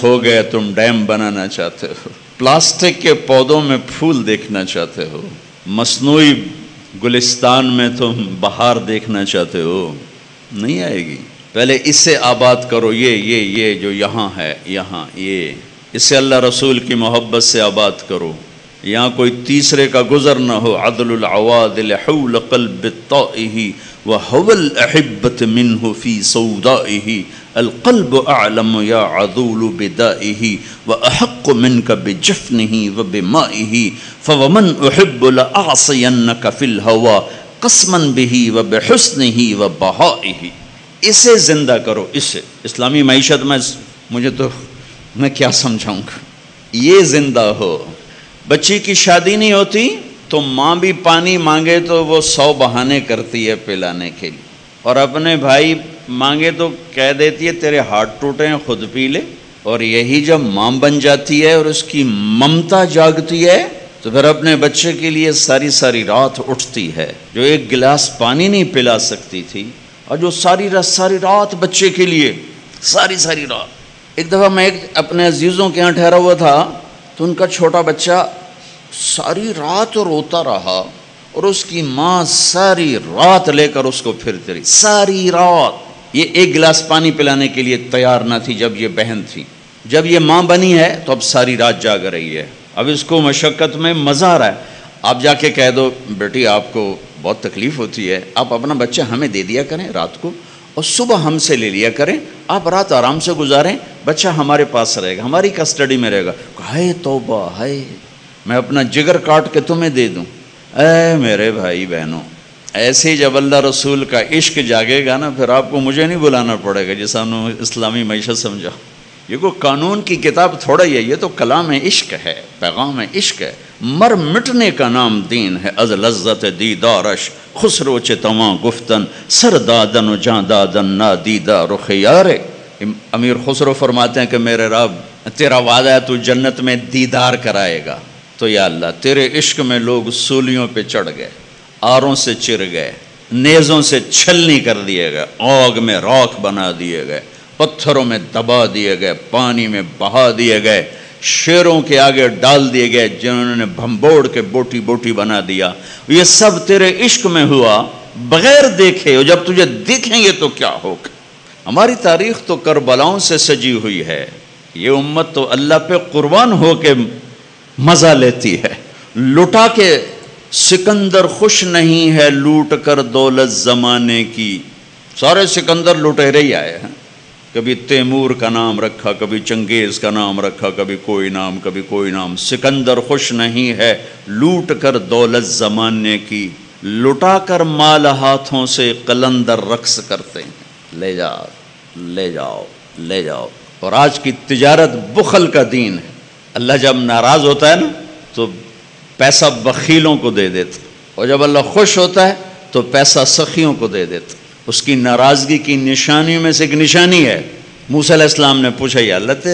ہو گئے تم ڈیم بنانا چاہتے ہو، پلاسٹک کے پودوں میں پھول دیکھنا چاہتے ہو، مصنوعی گلستان میں تم بہار دیکھنا چاہتے ہو، نہیں آئے گی۔ پہلے اس سے آباد کرو، یہ جو یہاں ہے، یہاں یہ، اس سے اللہ رسول کی محبت سے آباد کرو، یہاں کوئی تیسرے کا گزر نہ ہو۔ عدل العوادل حول قلب الطائه وهو الأحبة منه في سودائه، القلب أعلم يا عذول بدائه وأحق منك بجفنه وبمائه، فومن أحب لأعصينك في الهوى قسما به وبحسنه وبهائه۔ اسے زندہ کرو، اسے اسلامی معیشت میں میں کیا سمجھاؤں گا، یہ زندہ ہو۔ بچی کی شادی نہیں ہوتی تو ماں بھی پانی مانگے تو وہ 100 بہانے کرتی ہے پلانے کے لیے، اور اپنے بھائی مانگے تو کہہ دیتی ہے تیرے ہاتھ ٹوٹے ہیں خود پی لے، اور یہی جب ماں بن جاتی ہے اور اس کی ممتا جاگتی ہے تو پھر اپنے بچے کے لیے ساری ساری رات اٹھتی ہے، جو ایک گلاس پانی نہیں پلا سکتی تھی، اور جو ساری رات بچے کے لیے ساری رات۔ ایک دفعہ میں اپنے عزیزوں کے ہاں ٹھہرا ہوا تھا تو ان کا چھوٹا بچہ ساری رات روتا رہا، اور اس کی ماں ساری رات لے کر اس کو پھرتی رہی، ساری رات۔ یہ ایک گلاس پانی پلانے کے لیے تیار نہ تھی جب یہ بہن تھی، جب یہ ماں بنی ہے تو اب ساری رات جاگ رہی ہے، اب اس کو مشقت میں مزہ آ رہا ہے۔ آپ جا کے کہہ دو بیٹی آپ کو بہت تکلیف ہوتی ہے، آپ اپنا بچہ ہمیں دے دیا کریں رات کو، اور صبح ہم سے لے لیا کریں، آپ رات آرام سے گزاریں، بچہ ہمارے پاس رہے گا، ہماری کسٹڈی میں رہے گا۔ ہائے توبہ، ہائے میں اپنا جگر کاٹ کے تمہیں دے دوں۔ اے میرے بھائی بہنوں، ایسے ہی جب اللہ رسول کا عشق جاگے گا نا، پھر آپ کو مجھے نہیں بلانا پڑے گا جیسا ہم نے اسلامی معیشت سمجھا۔ یہ کوئی قانون کی کتاب تھوڑا ہی ہے، یہ تو کلام عشق ہے، پیغام عشق ہے۔ مر مٹنے کا نام دین ہے، از لذت دیدارش خسرو چتواں گفتن، سر دادن و جاں دادن نادیدہ رخ یارے۔ امیر خسرو فرماتے ہیں کہ میرے رب تیرا وعدہ ہے تو جنت میں دیدار کرائے گا، تو یا اللہ تیرے عشق میں لوگ سولیوں پہ چڑھ گئے، آروں سے چر گئے، نیزوں سے چھلنی کر دیے گئے، آگ میں راکھ بنا دیے گئے، پتھروں میں دبا دیے گئے، پانی میں بہا دیے گئے، شیروں کے آگے ڈال دیے گئے جنہوں نے بھمبوڑ کے بوٹی بوٹی بنا دیا۔ یہ سب تیرے عشق میں ہوا بغیر دیکھے، اور جب تجھے دیکھیں گے تو کیا ہوگا۔ ہماری تاریخ تو کربلاؤں سے سجی ہوئی ہے، یہ امت تو اللہ پہ قربان ہو کے مزہ لیتی ہے۔ لٹا کے سکندر خوش نہیں ہے لوٹ کر دولت زمانے کی، سارے سکندر لٹیرے ہی آئے ہیں، کبھی تیمور کا نام رکھا، کبھی چنگیز کا نام رکھا، کبھی کوئی نام کبھی کوئی نام۔ سکندر خوش نہیں ہے لوٹ کر دولت زمانے کی، لٹا کر مال ہاتھوں سے قلندر رقص کرتے ہیں، لے جاؤ لے جاؤ لے جاؤ۔ اور آج کی تجارت بخل کا دین ہے۔ اللہ جب ناراض ہوتا ہے نا تو پیسہ بخیلوں کو دے دیتا، اور جب اللہ خوش ہوتا ہے تو پیسہ سخیوں کو دے دیتا۔ اس کی ناراضگی کی نشانیوں میں سے ایک نشانی ہے، موسیٰ علیہ السلام نے پوچھا یا اللہ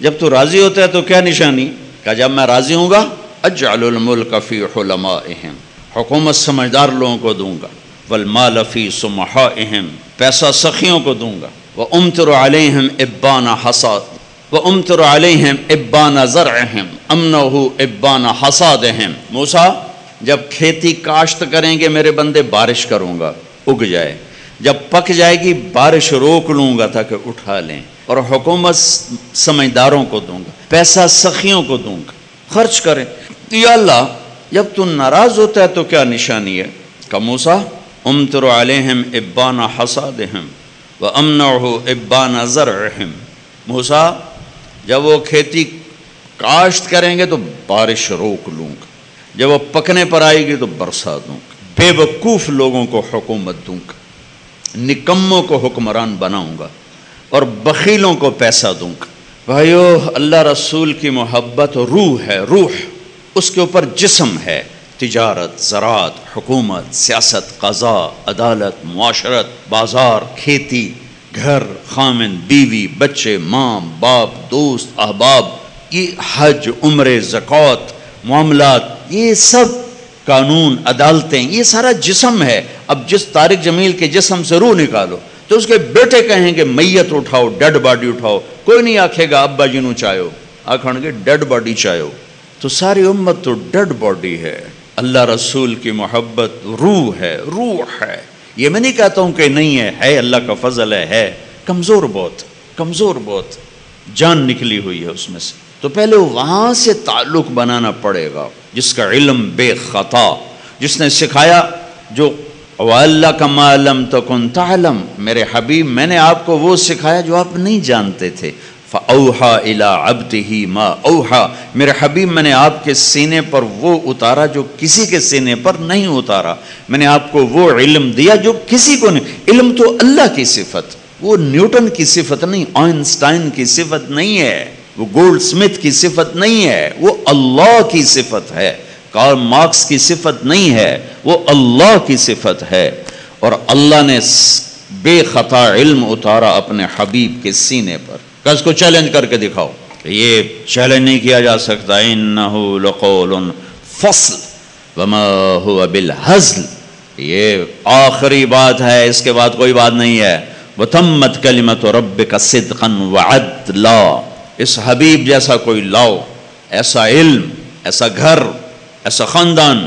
جب تو راضی ہوتا ہے تو کیا نشانی؟ کہا جب میں راضی ہوں گا اجعل الملک فی حلمائہم، حکومت سمجھدار لوگوں کو دوں گا، والمال فی سمحائہم، پیسہ سخیوں کو دوں گا، وامطر علیہم ابان حصاد وامطر علیہم ابان زرعہم امنہ ابان حصادہم۔ موسیٰ جب کھیتی کاشت کریں گے میرے بندے بارش کروں گا، اگ جائے، جب پک جائے گی بارش روک لوں گا تاکہ اٹھا لیں، اور حکومت سمجھداروں کو دوں گا، پیسہ سخیوں کو دوں گا، خرچ کریں۔ یا اللہ جب تو ناراض ہوتا ہے تو کیا نشانی ہے؟ کہ موسیٰ امطر علیہم ابان حصادہم وامنعہ ابان زرعہم۔ موسیٰ جب وہ کھیتی کاشت کریں گے تو بارش روک لوں گا، جب وہ پکنے پر آئے گی تو برسا دوں گا، بے وقوف لوگوں کو حکومت دوں گا، نکموں کو حکمران بناؤں گا، اور بخیلوں کو پیسہ دوں گا۔ بھائیو اللہ رسول کی محبت روح ہے، روح اس کے اوپر جسم ہے، تجارت، زراعت، حکومت، سیاست، قضاء، عدالت، معاشرت، بازار، کھیتی، گھر، خامن، بیوی، بچے، ماں، باپ، دوست، احباب، یہ حج، عمرے، زکوٰۃ، معاملات، یہ سب قانون، عدالتیں، یہ سارا جسم ہے۔ اب جس طارق جمیل کے جسم سے روح نکالو تو اس کے بیٹے کہیں گے میت اٹھاؤ، ڈیڈ باڈی اٹھاؤ، کوئی نہیں آکھے گا ابا جی نو چاہو، آکھن گے ڈیڈ باڈی چاہو۔ تو ساری امت تو ڈیڈ باڈی ہے، اللہ رسول کی محبت روح ہے، روح ہے۔ یہ میں نہیں کہتا ہوں کہ نہیں ہے، اللہ کا فضل ہے، کمزور بہت، کمزور بہت، جان نکلی ہوئی ہے اس میں سے۔ تو پہلے وہاں سے تعلق بنانا پڑے گا، جس کا علم بے خطا، جس نے سکھایا، جو وَعَلَّكَ مَا لَمْ تَكُنْ تَعْلَمْ، میرے حبیب میں نے آپ کو وہ سکھایا جو آپ نہیں جانتے تھے۔ فَأَوْحَى إِلَىٰ عَبْدِهِ مَا أَوْحَى، میرے حبیب میں نے آپ کے سینے پر وہ اتارا جو کسی کے سینے پر نہیں اتارا، میں نے آپ کو وہ علم دیا جو کسی کو نہیں۔ علم تو اللہ کی صفت، وہ نیوٹن کی صفت نہیں، آئنسٹائن کی صفت نہیں ہے، وہ گولڈ سمتھ کی صفت نہیں ہے، وہ اللہ کی صفت ہے، کارل مارکس کی صفت نہیں ہے، وہ اللہ کی صفت ہے۔ اور اللہ نے بے خطا علم اتارا اپنے حبیب کے سینے پر۔ کس کو چیلنج کر کے دکھاؤ کہ یہ چیلنج نہیں کیا جا سکتا۔ انہ لقول فصل وما هو بالہزل، یہ آخری بات ہے، اس کے بعد کوئی بات نہیں ہے۔ وتمت کلمۃ ربک صدقا وعدلا، اس حبیب جیسا کوئی لاؤ، ایسا علم، ایسا گھر، ایسا خاندان،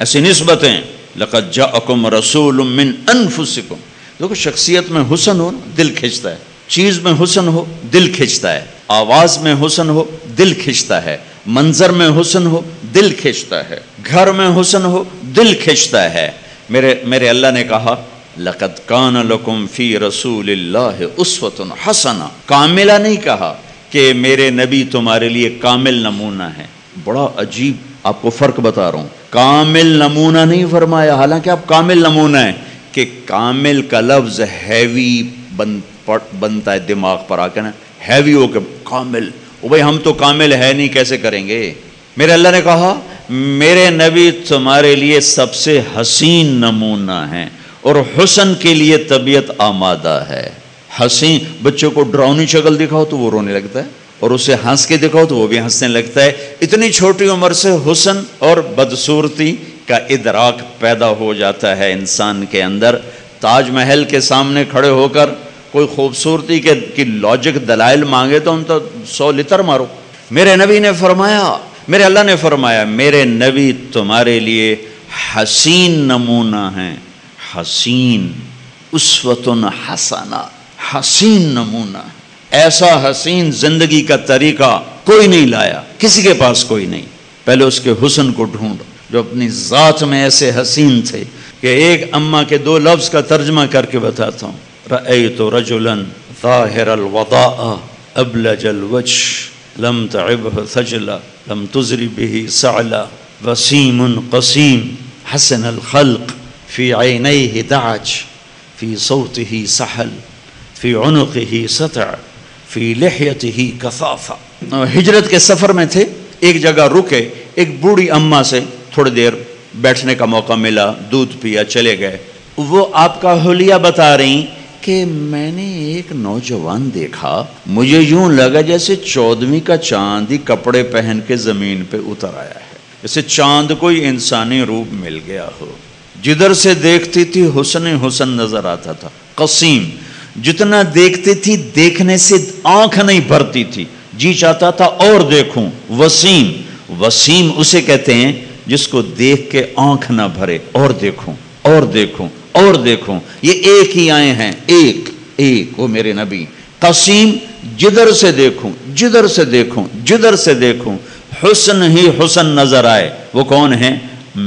ایسی نسبتیں۔ لقد جاءکم رسول من انفسکم، دیکھو شخصیت میں حسن ہو دل کھنچتا ہے، چیز میں حسن ہو دل کھنچتا ہے، آواز میں حسن ہو دل کھنچتا ہے، منظر میں حسن ہو دل کھنچتا ہے، گھر میں حسن ہو دل کھنچتا ہے۔ میرے اللہ نے کہا لقد کان لکم فی رسول اللہ اسوۃ حسنہ، کاملہ نہیں کہا کہ میرے نبی تمہارے لیے کامل نمونہ ہے۔ بڑا عجیب، آپ کو فرق بتا رہا ہوں، کامل نمونہ نہیں فرمایا، حالانکہ آپ کامل نمونہ ہیں، کہ کامل کا لفظ ہیوی بنتا ہے دماغ پر آ کے نا، ہیوی ہو کے کامل، وہ بھائی ہم تو کامل ہے نہیں، کیسے کریں گے؟ میرے اللہ نے کہا میرے نبی تمہارے لیے سب سے حسین نمونہ ہیں، اور حسن کے لیے طبیعت آمادہ ہے۔ حسین، بچوں کو ڈراؤنی شکل دکھاؤ تو وہ رونے لگتا ہے، اور اسے ہنس کے دکھاؤ تو وہ بھی ہنسنے لگتا ہے۔ اتنی چھوٹی عمر سے حسن اور بدصورتی کا ادراک پیدا ہو جاتا ہے انسان کے اندر۔ تاج محل کے سامنے کھڑے ہو کر کوئی خوبصورتی کی لاجک دلائل مانگے تو ان تو 100 لتر مارو۔ میرے نبی نے فرمایا، میرے اللہ نے فرمایا میرے نبی تمہارے لیے حسین نمونہ ہیں، حسین، اسوۃ حسنہ، حسین نمونہ، ایسا حسین زندگی کا طریقہ کوئی نہیں لایا، کسی کے پاس کوئی نہیں۔ پہلے اس کے حسن کو ڈھونڈو، جو اپنی ذات میں ایسے حسین تھے کہ ایک اماں کے 2 لفظ کا ترجمہ کر کے بتاتا ہوں۔ رأیت رجلا ظاہر الوضاء ابلج الوجه لم تعبه ثجلا لم تزر به سعلا وسیم قسیم حسن الخلق فی عینیہ دعج فی صوته سحل فی عنقه سطع فی لحیتہ کثافہ۔ ہجرت کے سفر میں تھے، ایک جگہ رکے، ایک بوڑھی اماں سے تھوڑی دیر بیٹھنے کا موقع ملا، دودھ پیا، چلے گئے۔ وہ آپ کا حلیہ بتا رہی کہ میں نے ایک نوجوان دیکھا، مجھے یوں لگا جیسے 14ویں کا چاند ہی کپڑے پہن کے زمین پہ اتر آیا ہے، جیسے چاند کوئی انسانی روپ مل گیا ہو۔ جدھر سے دیکھتی تھی حسن حسن نظر آتا تھا۔ قسیم، جتنا دیکھتی تھی دیکھنے سے آنکھ نہیں بھرتی تھی، جی چاہتا تھا اور دیکھوں۔ وسیم، وسیم اسے کہتے ہیں جس کو دیکھ کے آنکھ نہ بھرے، اور دیکھوں اور دیکھوں اور دیکھوں۔ یہ ایک ہی آئے ہیں، ایک ایک، وہ میرے نبی۔ قسیم، جدھر سے دیکھوں جدھر سے دیکھوں جدھر سے دیکھوں حسن ہی حسن نظر آئے۔ وہ کون ہیں؟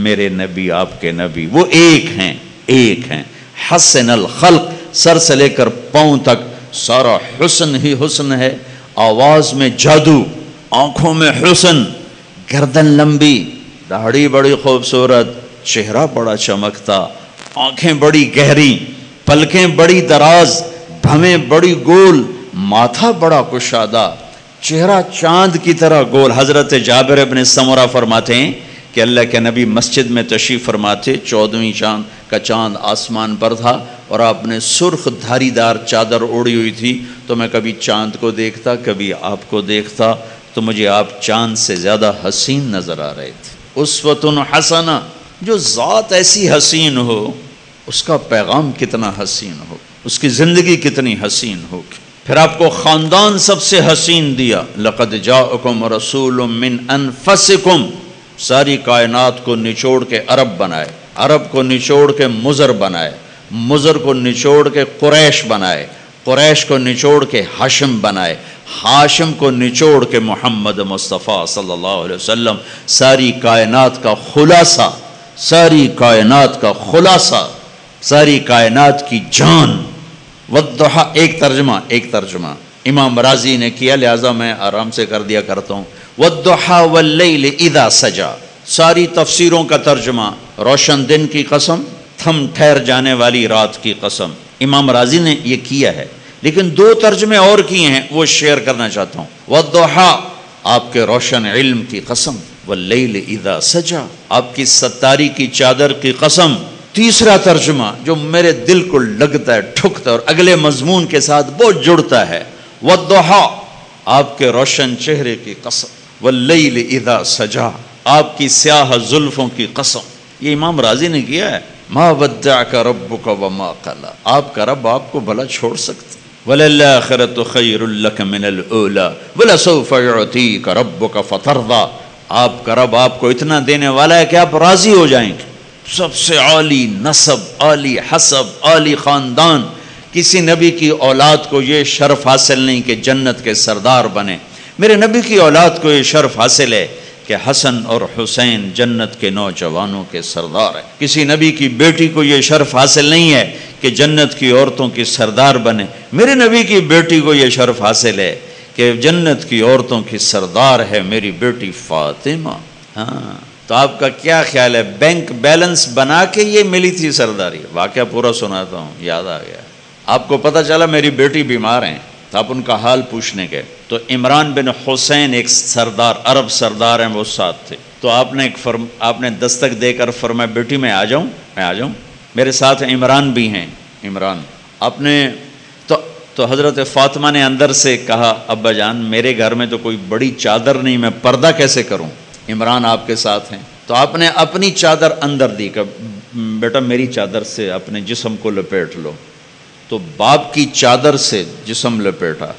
میرے نبی، آپ کے نبی، وہ ایک ہیں، ایک ہیں۔ حسن الخلق، سر سے لے کر پاؤں تک سارا حسن ہی حسن ہے۔ آواز میں جادو، آنکھوں میں حسن، گردن لمبی، داڑھی بڑی خوبصورت، چہرہ بڑا چمکتا، آنکھیں بڑی گہری، پلکیں بڑی دراز، بھویں بڑی گول، ماتھا بڑا کشادہ، چہرہ چاند کی طرح گول۔ حضرت جابر ابن سمرہ فرماتے ہیں کہ اللہ کے نبی مسجد میں تشریف فرماتے، 14ویں چاند کا چاند آسمان پر تھا، اور آپ نے سرخ دھاری دار چادر اوڑی ہوئی تھی، تو میں کبھی چاند کو دیکھتا کبھی آپ کو دیکھتا، تو مجھے آپ چاند سے زیادہ حسین نظر آ رہے تھے۔ اسوۃ حسنہ، جو ذات ایسی حسین ہو، اس کا پیغام کتنا حسین ہو، اس کی زندگی کتنی حسین ہو۔ پھر آپ کو خاندان سب سے حسین دیا، لقد جاءکم رسول من انفسکم، ساری کائنات کو نچوڑ کے عرب بنائے، عرب کو نچوڑ کے مضر بنائے، مضر کو نچوڑ کے قریش بنائے، قریش کو نچوڑ کے ہاشم بنائے، ہاشم کو نچوڑ کے محمد مصطفیٰ صلی اللہ علیہ وسلم، ساری کائنات کا خلاصہ، ساری کائنات کا خلاصہ، ساری کائنات کی جان۔ والضحیٰ، ایک ترجمہ امام راضی نے کیا، لہٰذا میں آرام سے کر دیا کرتا ہوں۔ والضحیٰ واللیل اذا سجا، ساری تفسیروں کا ترجمہ، روشن دن کی قسم، تھم ٹھہر جانے والی رات کی قسم، امام راضی نے یہ کیا ہے، لیکن دو ترجمے اور کیے ہیں، وہ شیئر کرنا چاہتا ہوں۔ والضحیٰ، آپ کے روشن علم کی قسم، واللیل اذا سجا، آپ کی ستاری کی چادر کی قسم۔ تیسرا ترجمہ جو میرے دل کو لگتا ہے، ٹھکتا ہے اور اگلے مضمون کے ساتھ بہت جڑتا ہے، والضحیٰ، آپ کے روشن چہرے کی قسم، واللیل اذا سجا، آپ کی سیاہ زلفوں کی قسم۔ یہ امام راضی نے کیا ہے۔ ما ودعک ربک وما قلی، آپ کا رب آپ کو بھلا چھوڑ سکتے۔ وللآخرۃ خیر لک من الاولی ولسوف یعطیک ربک فترضی، آپ کا رب آپ کو اتنا دینے والا ہے کہ آپ راضی ہو جائیں گے۔ سب سے عالی نسب، عالی حسب، عالی خاندان، کسی نبی کی اولاد کو یہ شرف حاصل نہیں کہ جنت کے سردار بنے۔ میرے نبی کی اولاد کو یہ شرف حاصل ہے کہ حسن اور حسین جنت کے نوجوانوں کے سردار ہیں۔ کسی نبی کی بیٹی کو یہ شرف حاصل نہیں ہے کہ جنت کی عورتوں کی سردار بنے۔ میرے نبی کی بیٹی کو یہ شرف حاصل ہے کہ جنت کی عورتوں کی سردار ہے میری بیٹی فاطمہ۔ ہاں، تو آپ کا کیا خیال ہے؟ بینک بیلنس بنا کے یہ ملی تھی سرداری؟ واقعہ پورا سناتا ہوں، یاد آ گیا۔ آپ کو پتہ چلا میری بیٹی بیمار ہیں، تو آپ ان کا حال پوچھنے گئے، تو عمران بن حسین ایک سردار، عرب سردار ہیں، وہ ساتھ تھے۔ تو آپ نے دستک دے کر فرمایا بیٹی میں آ جاؤں، میرے ساتھ عمران بھی ہیں۔ عمران آپ نے تو حضرت فاطمہ نے اندر سے کہا ابا جان میرے گھر میں تو کوئی بڑی چادر نہیں، میں پردہ کیسے کروں؟ عمران آپ کے ساتھ ہیں۔ تو آپ نے اپنی چادر اندر دی کہ بیٹا میری چادر سے اپنے جسم کو لپیٹ لو۔ تو باپ کی چادر سے جسم لپیٹا،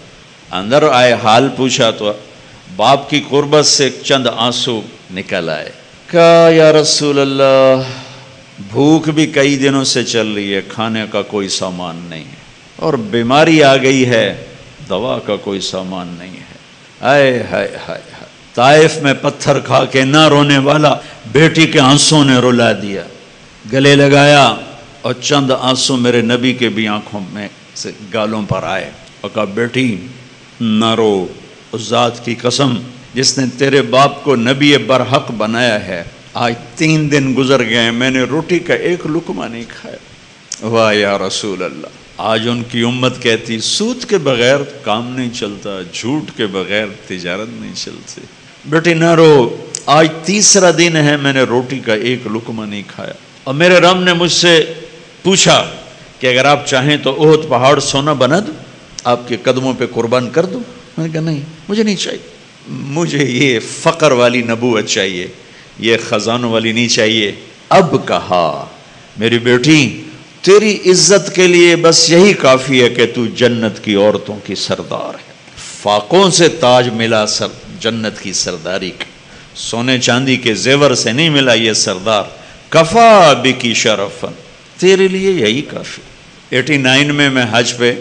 اندر آئے، حال پوچھا، تو باپ کی قربت سے چند آنسو نکل آئے۔ کہا یا رسول اللہ بھوک بھی کئی دنوں سے چل رہی ہے، کھانے کا کوئی سامان نہیں ہے، اور بیماری آ گئی ہے، دوا کا کوئی سامان نہیں ہے۔ ہائے ہائے ہائے، طائف میں پتھر کھا کے نہ رونے والا بیٹی کے آنسوں نے رلا دیا۔ گلے لگایا اور چند آنسو میرے نبی کے بھی آنکھوں میں سے گالوں پر آئے، اور کہا بیٹی نہ رو، اس ذات کی قسم جس نے تیرے باپ کو نبی برحق بنایا ہے، آج 3 دن گزر گئے میں نے روٹی کا ایک لقمہ نہیں کھایا۔ واہ یا رسول اللہ، آج ان کی امت کہتی سود کے بغیر کام نہیں چلتا، جھوٹ کے بغیر تجارت نہیں چلتی۔ بیٹی نہ رو، آج 3 دن ہے میں نے روٹی کا ایک لقمہ نہیں کھایا، اور میرے رب نے مجھ سے پوچھا کہ اگر آپ چاہیں تو احد پہاڑ سونا بنا دوں، آپ کے قدموں پہ قربان کر دوں؟ میں نے کہا نہیں، مجھے نہیں چاہیے، مجھے یہ فقر والی نبوت چاہیے، یہ خزانوں والی نہیں چاہیے۔ اب کہا میری بیٹی تیری عزت کے لیے بس یہی کافی ہے کہ تو جنت کی عورتوں کی سردار ہے، فاقوں سے تاج ملا جنت کی سرداری کا، سونے چاندی کے زیور سے نہیں ملا یہ سردار، کفا بکی شرفن، تیرے لیے یہی کافی۔ 89 میں حج پہ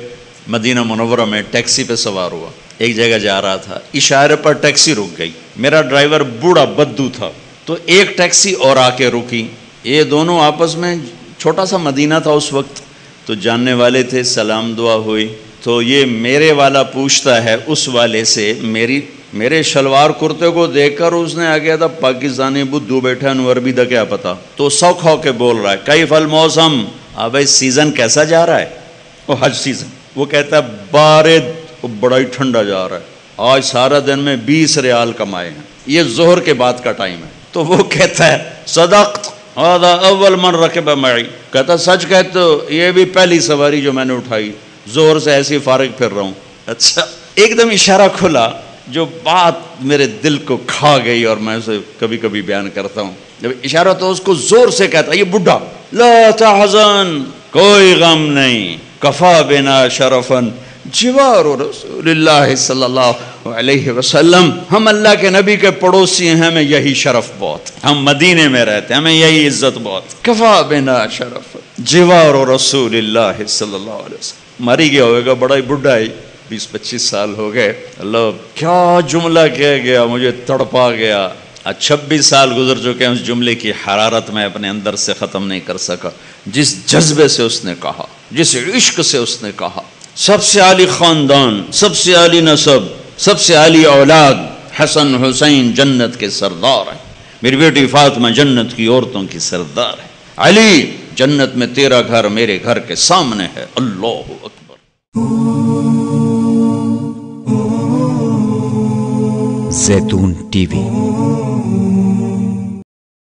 مدینہ منورہ میں ٹیکسی پہ سوار ہوا، ایک جگہ جا رہا تھا، اشارے پر ٹیکسی رک گئی، میرا ڈرائیور بوڑھا بدو تھا، تو ایک ٹیکسی اور آ کے رکی، یہ دونوں آپس میں، چھوٹا سا مدینہ تھا اس وقت، تو جاننے والے تھے، سلام دعا ہوئی، تو یہ میرے والا پوچھتا ہے اس والے سے، میرے شلوار کرتے کو دیکھ کر اس نے آگیا تھا پاکستانی بدھو بیٹھا انور بھی دا کیا پتا، تو سوکھ ہو کے بول رہا ہے کیف الموسم، اب سیزن کیسا جا رہا ہے؟ وہ حج سیزن، وہ کہتا ہے بارد، بڑا ہی ٹھنڈا جا رہا ہے، آج سارا دن میں 20 ریال کمائے ہیں، یہ ظہر کے بعد کا ٹائم ہے۔ تو وہ کہتا ہے صدقت هذا اول من رکب معی، کہتا سچ کہتے ہو، یہ بھی پہلی سواری جو میں نے اٹھائی، زہر سے ایسی فارغ پھر رہا ہوں۔ اچھا، ایک دم اشارہ کھلا جو بات میرے دل کو کھا گئی، اور میں اسے کبھی کبھی بیان کرتا ہوں، جب اشارہ تو اس کو زور سے کہتا، یہ بڈھا، لا تحزن، کوئی غم نہیں، کفا بنا شرفن، جوار رسول اللہ صلی اللہ علیہ وسلم، ہم اللہ کے نبی کے پڑوسی ہیں، ہمیں یہی شرف بہت، ہم مدینے میں رہتے ہیں، ہمیں یہی عزت بہت، کفا بنا شرف جوار رسول اللہ صلی اللہ علیہ وسلم۔ ماری گیا ہوئے گا، بڑا ہی بڑھا ہی 20-25 سال ہو گئے، اللہ کیا جملہ کہہ گیا، مجھے تڑپا گیا۔ 26 سال گزر چکے ہیں، اس جملے کی حرارت میں اپنے اندر سے ختم نہیں کر سکا۔ جس جذبے سے اس نے کہا، جس عشق سے اس نے کہا، سب سے عالی خاندان، سب سے عالی نسب، سب سے عالی اولاد، حسن حسین جنت کے سردار ہیں، میری بیٹی فاطمہ جنت کی عورتوں کی سردار ہے، علی جنت میں تیرا گھر میرے گھر کے سامنے ہے۔ اللہ اکبر۔ زیتون ٹی وی